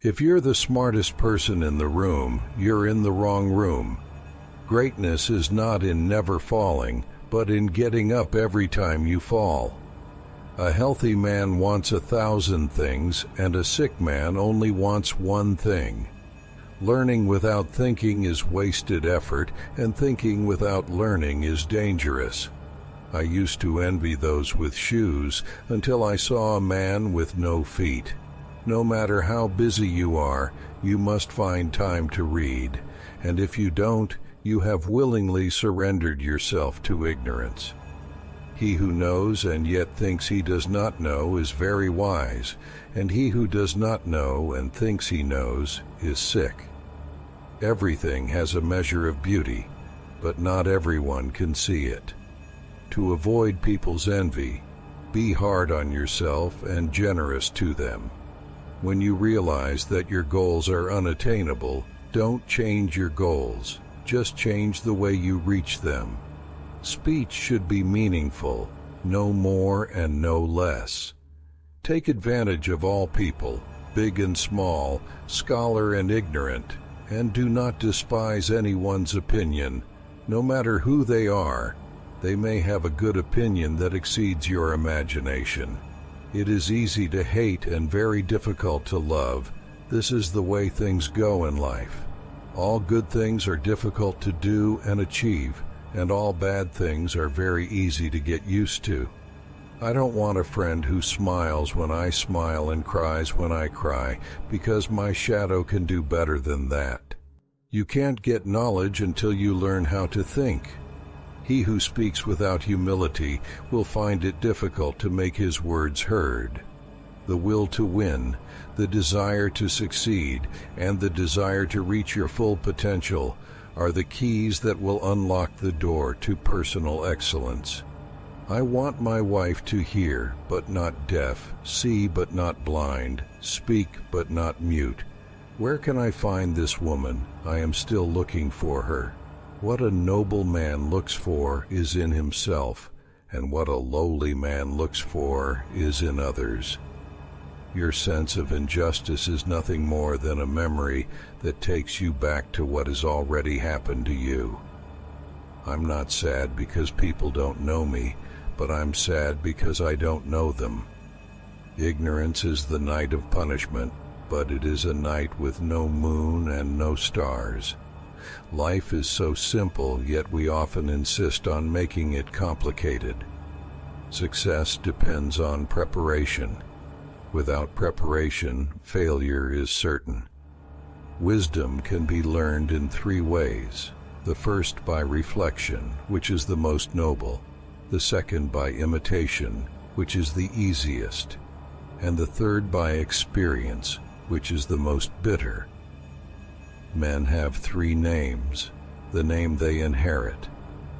If you're the smartest person in the room, you're in the wrong room. Greatness is not in never falling, but in getting up every time you fall. A healthy man wants 1,000 things, and a sick man only wants one thing. Learning without thinking is wasted effort, and thinking without learning is dangerous. I used to envy those with shoes until I saw a man with no feet. No matter how busy you are, you must find time to read, and if you don't, you have willingly surrendered yourself to ignorance. He who knows and yet thinks he does not know is very wise, and he who does not know and thinks he knows is sick. Everything has a measure of beauty, but not everyone can see it. To avoid people's envy, be hard on yourself and generous to them. When you realize that your goals are unattainable, don't change your goals, just change the way you reach them. Speech should be meaningful, no more and no less. Take advantage of all people, big and small, scholar and ignorant, and do not despise anyone's opinion. No matter who they are, they may have a good opinion that exceeds your imagination. It is easy to hate and very difficult to love. This is the way things go in life. All good things are difficult to do and achieve, and all bad things are very easy to get used to. I don't want a friend who smiles when I smile and cries when I cry, because my shadow can do better than that. You can't get knowledge until you learn how to think. He who speaks without humility will find it difficult to make his words heard. The will to win, the desire to succeed, and the desire to reach your full potential are the keys that will unlock the door to personal excellence. I want my wife to hear but not deaf, see but not blind, speak but not mute. Where can I find this woman? I am still looking for her. What a noble man looks for is in himself, and what a lowly man looks for is in others. Your sense of injustice is nothing more than a memory that takes you back to what has already happened to you. I'm not sad because people don't know me, but I'm sad because I don't know them. Ignorance is the night of punishment, but it is a night with no moon and no stars. Life is so simple, yet we often insist on making it complicated. Success depends on preparation. Without preparation, failure is certain. Wisdom can be learned in 3 ways. The first by reflection, which is the most noble. The second by imitation, which is the easiest. And the third by experience, which is the most bitter. Men have 3 names: the name they inherit,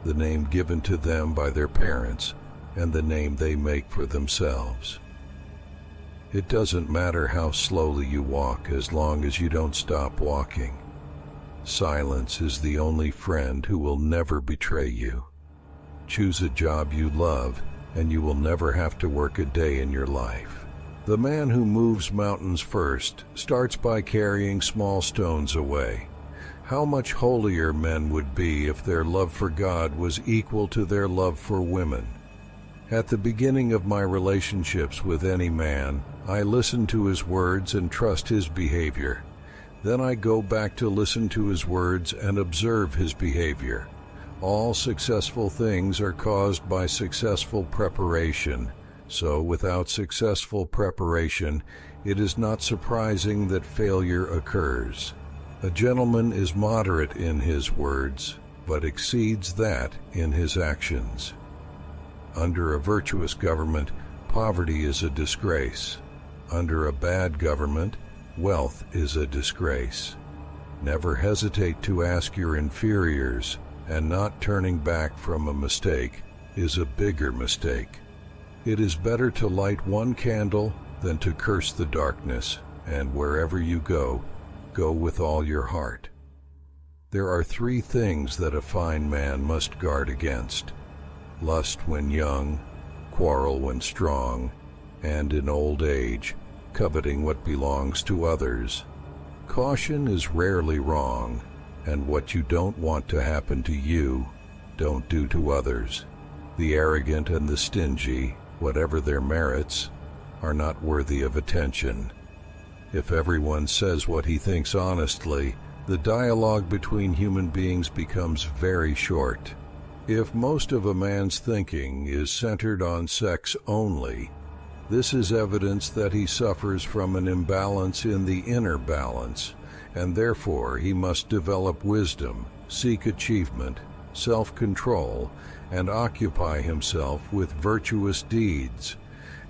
the name given to them by their parents, and the name they make for themselves. It doesn't matter how slowly you walk as long as you don't stop walking. Silence is the only friend who will never betray you. Choose a job you love, and you will never have to work a day in your life. The man who moves mountains first starts by carrying small stones away. How much holier men would be if their love for God was equal to their love for women. At the beginning of my relationships with any man, I listen to his words and trust his behavior. Then I go back to listen to his words and observe his behavior. All successful things are caused by successful preparation. So without successful preparation, it is not surprising that failure occurs. A gentleman is moderate in his words, but exceeds that in his actions. Under a virtuous government, poverty is a disgrace. Under a bad government, wealth is a disgrace. Never hesitate to ask your inferiors, and not turning back from a mistake is a bigger mistake. It is better to light one candle than to curse the darkness, and wherever you go, go with all your heart. There are 3 things that a fine man must guard against: lust when young, quarrel when strong, and in old age, coveting what belongs to others. Caution is rarely wrong, and what you don't want to happen to you, don't do to others. The arrogant and the stingy, whatever their merits, are not worthy of attention. If everyone says what he thinks honestly, the dialogue between human beings becomes very short. If most of a man's thinking is centered on sex only, this is evidence that he suffers from an imbalance in the inner balance, and therefore he must develop wisdom, seek achievement, self-control, and occupy himself with virtuous deeds,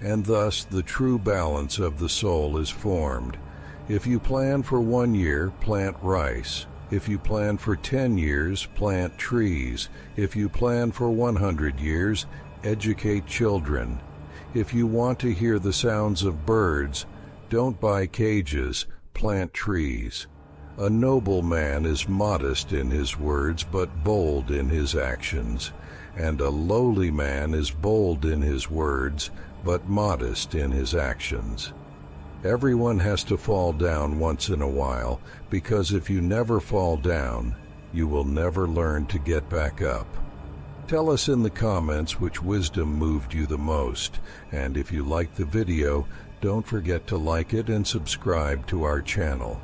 and thus the true balance of the soul is formed. If you plan for 1 year, plant rice. If you plan for 10 years, plant trees. If you plan for 100 years, educate children. If you want to hear the sounds of birds, don't buy cages, plant trees. A noble man is modest in his words, but bold in his actions, and a lowly man is bold in his words, but modest in his actions. Everyone has to fall down once in a while, because if you never fall down, you will never learn to get back up. Tell us in the comments which wisdom moved you the most, and if you liked the video, don't forget to like it and subscribe to our channel.